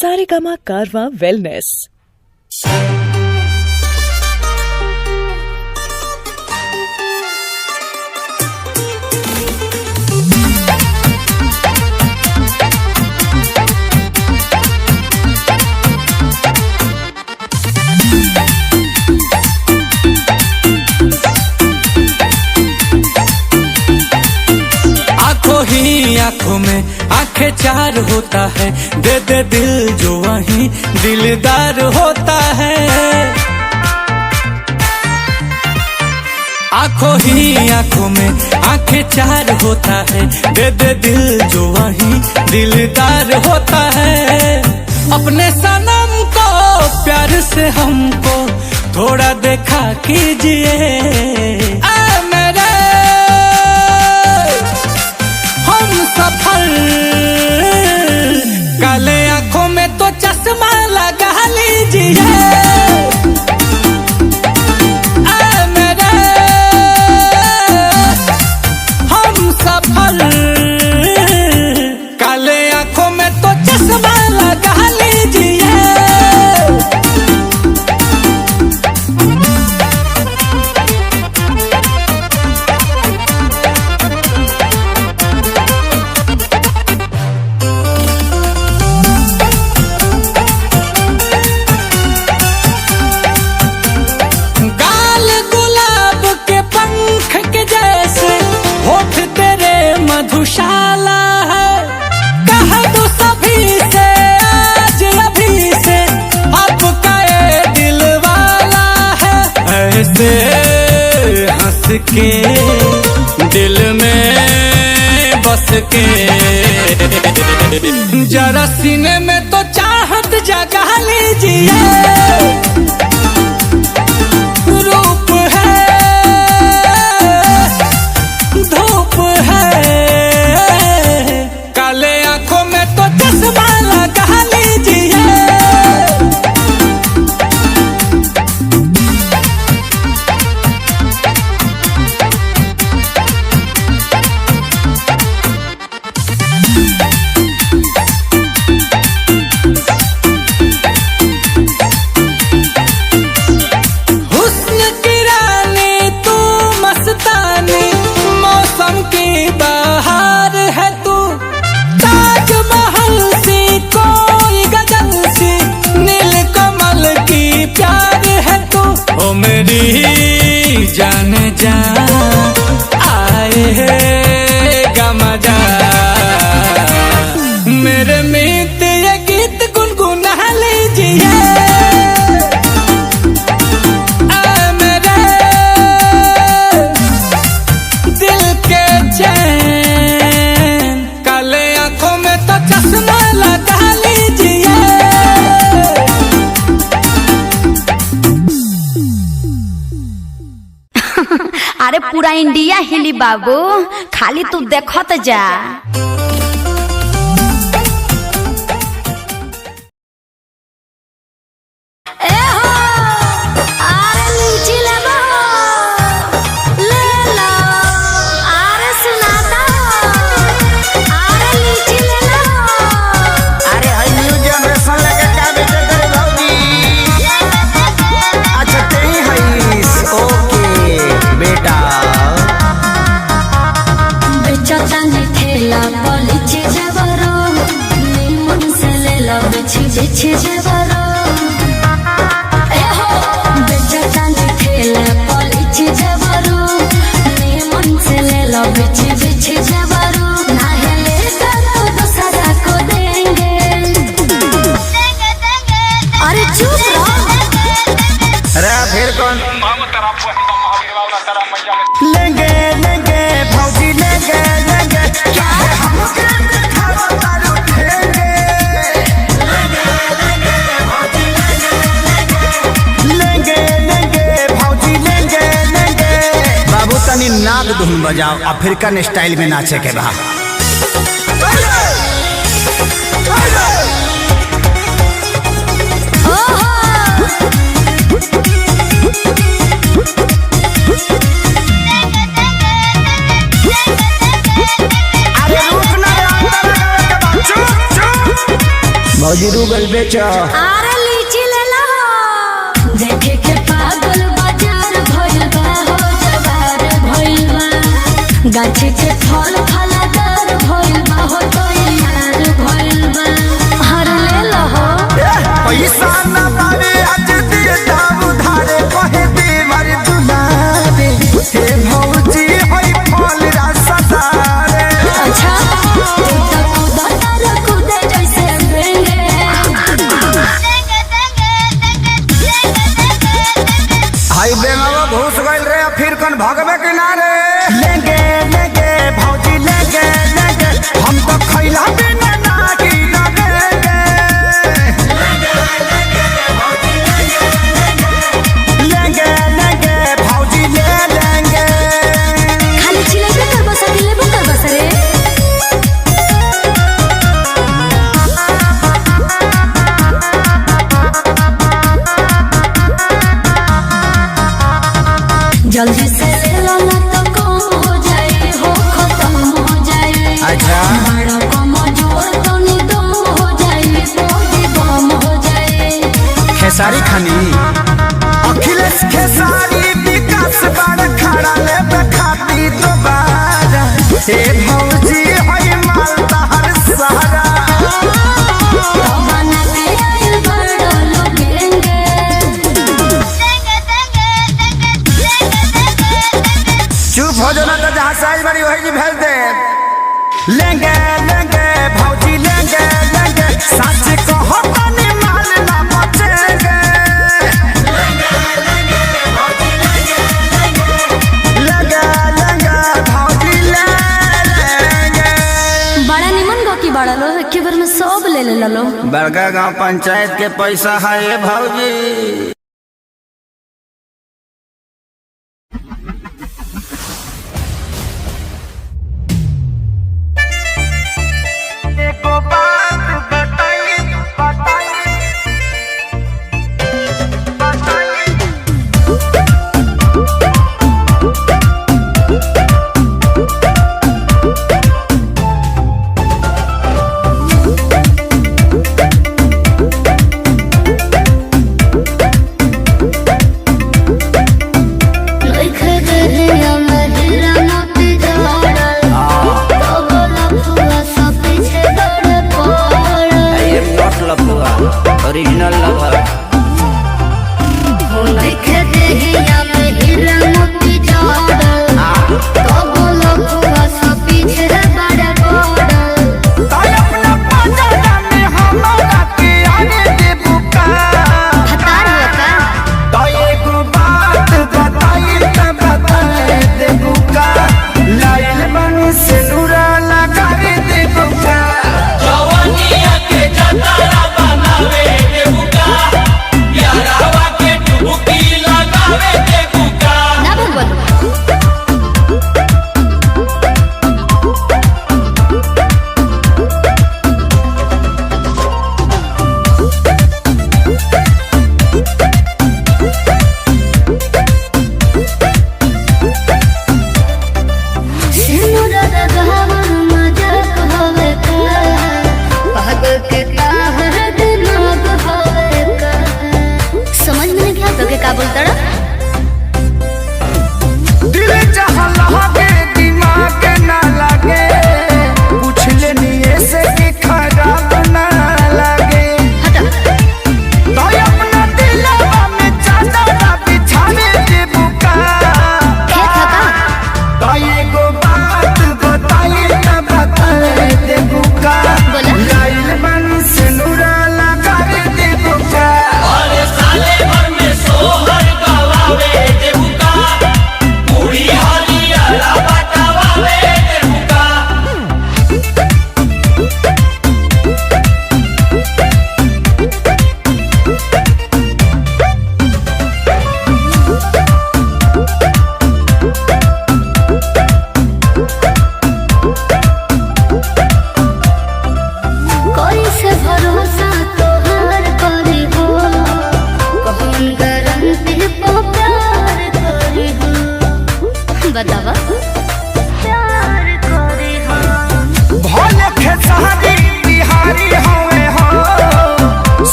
सारेगामा कारवां wellness. आंखों में आंखें चार होता है, दे दे दिल जो वहीं दिलदार होता है। आंखों में आंखें चार होता है, दे दे दिल जो वहीं दिलदार होता है। अपने सनम को प्यार से हमको थोड़ा देखा कीजिए। सफल काले आंखों में तो चश्मा लगा लीजिए। मेरे हम सफल काले आंखों में तो चश्मा लगा लीजिए। मधुशाला है, कह दो सभी से आज अभी से आपका ये दिल वाला है। ऐसे हंस के दिल में बस के जरा सीने में तो चाहत जगा लीजिए। रूप है धूप है, लगा लीजिए। हुस्न की रानी तू मस्तानी, मौसम की बहार है तू। ताजमहल सी कोई गजल सी, नील कमल की प्यार है तू। ओ मेरी जान जा आएगा मजा, मेरे मीत ये गीत गुनगुना लीजिए। मेरे दिल के चैन काले आंखों में तो चश्मा लगा लीजिए। अरे पूरा इंडिया हिली बाबू, खाली तू देखत जा। लेंगे लेंगे भौजी लेंगे लेंगे, बाबू तनी नाग धुन बजाओ, अफ्रीकन स्टाइल में नाचे के बा। भौजी रूगल बेचा। अरे लीची ले लो देखे के पागल बाजार भइल बा हो जवार भइल बा गाछी के फल फलादार भइल बा हो तो यार भइल बा हर ले लो पैसा न पावे आज देता उधारे कहे दे मारे दुलारे हे भौजी होई फल रसदारे। अच्छा तू तो कुदार कुदे जैसे बेंगे हाय बेंगवा घुस गइल रे फिर कन भगवे किनारे। लेंगे लेंगे भौजी लेंगे लेंगे हम तो खैला बिना नागी लगेंगे। लेंगे लेंगे भौजी ले लेंगे। खाली चिलेबे कर बस लेबो कर बस रे जल्दी से ले लो ना तो कम हो जाए हो खत्म हो जाए। अच्छा बड़ा कम जोर तो निदम हो जाए बॉडी बम हो जाए। खेसारी खानी अखिलेश खेसारी विकास बड़ खड़ा ले खाती दोबारा हे भौजी होई मालदा हर सहारा। बना के आइल बड़ा लोगेंगे चुप हो जाना तो जहाँ साइज बड़ी वही जी भेज दे। लेंगे लेंगे भौजी लेंगे लेंगे सच कहो तनी माल ना बचेंगे। लेंगे लेंगे भौजी ले लेंगे। बड़ा निमन गो की बड़ा लो एक बार में सब ले ले लो। बड़का गांव पंचायत के पैसा है भौजी। एको बात बताई बताई बताई। ओरिजिनल लवर जवानिया के जतारा बनावे देबुका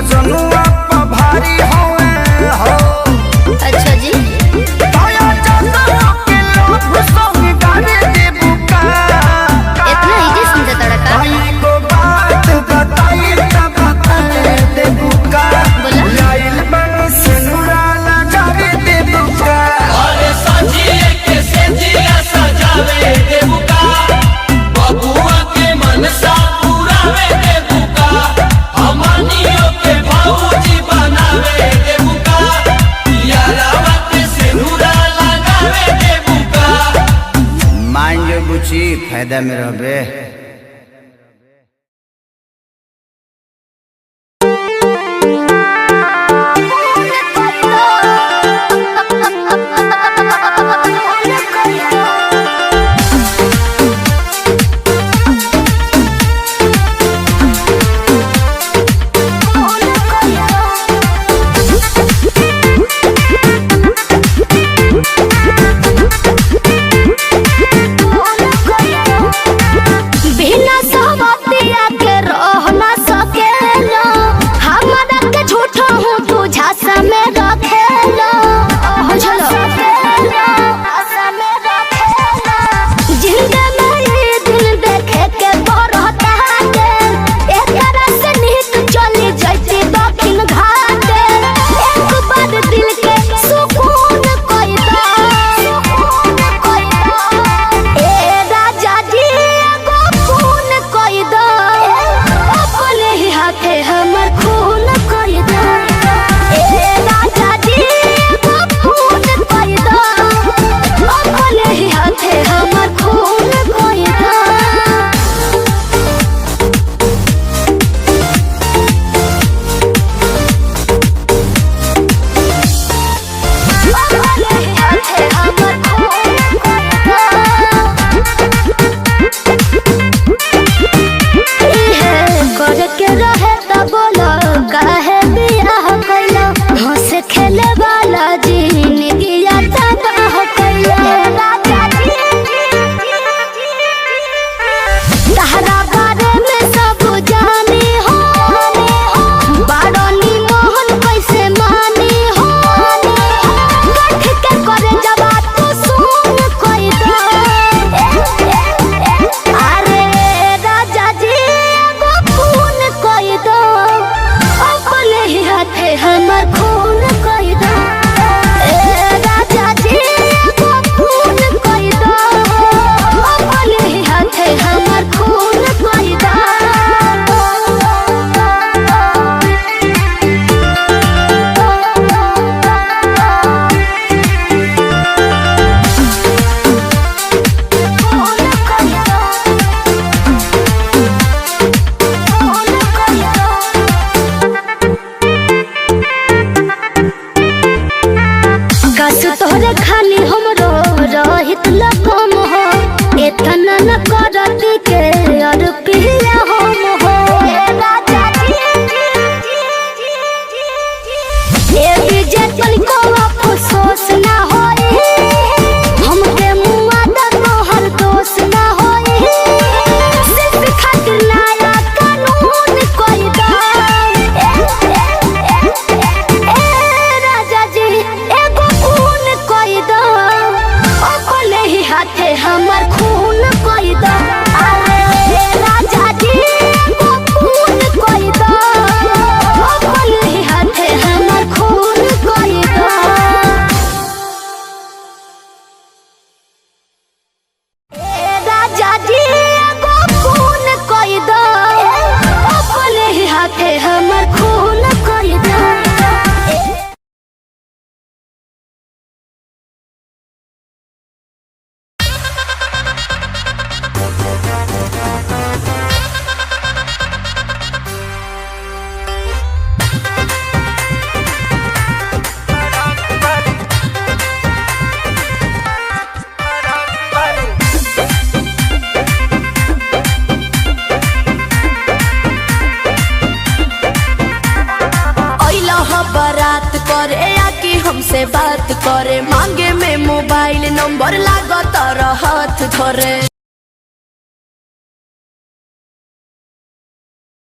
मजनुआ पर भारी होए हो। अच्छा जी ताया जाता के लोग संग गाने दे बुका। इतना इजी समझा तड़का भाई को बात बताई तब बता दे बुका। बोला लाइल बन सिनुरा लगा दे बुका। अरे सजिए के सेजिया सजावे दे बुका। बबुआ के मनसा पुरावे दे बुका। हमनियों के भौजी बनावे दे बुका। यारावा के सिनुरा लगावे दे बुका। मान जो बुची फायदा में रहबे। बिना सहमतिया के रह ना सकेला। हमरा के झूठा हूँ तू झांसा में रखेला। बुझलो जिंदगी में ये दिन देखे के बरहता के। एक तरह से नीत चली जाती दक्षिण घाट। एक बार दिल के सुकून कोई दा। ए राजा जी एगो खून कोई दा। अपने ही हाथे हमर खून कोई दा। ए राजा जी एगो खून कोई दा। अपने ही हाथे हमर खून कोई दा। अपने ही हाथे हमर खून कोई दा। इहे करे के रहे त बोलो काहे बियाह कइला। हंस खेले वाला जिंदगी तबाह कइला। तहरा बारे में सब जानी हो। बारनी मोहन कैसे मानी हो। गठ के करे जबा तू सुन कोई दा। अरे राजा जी एगो खून कोई दो। अपने ही हाथे हमर खून कोई दो। ए राजा जी एगो खून कोई दो। अपने ही हाथे हमर खून कोई दो। खून कोई दो। खून कोई दो। कस तोहरे खाली हमरो रहित लकम हो। एतना न करती के और पिया हम हो। ए विजय तनिको अफसोस ना होई। हमके मुआ द तोहर दोष ना होई। सिर्फ खातिर नया कानून कोई दा। ए राजा जी एगो खून कोई दो। अपने ही हाथे हमर खून कोई दो। अरे राजा जी एगो खून कोई दो। अपने ही हाथे हमर खून कोई दो। ए राजा जी एगो खून कोई दो। अपने ही हाथे हमर खून कोई दो। बारात करे या कि हमसे बात करे। मांगे में मोबाइल नंबर लागो तारा हाथ धरे।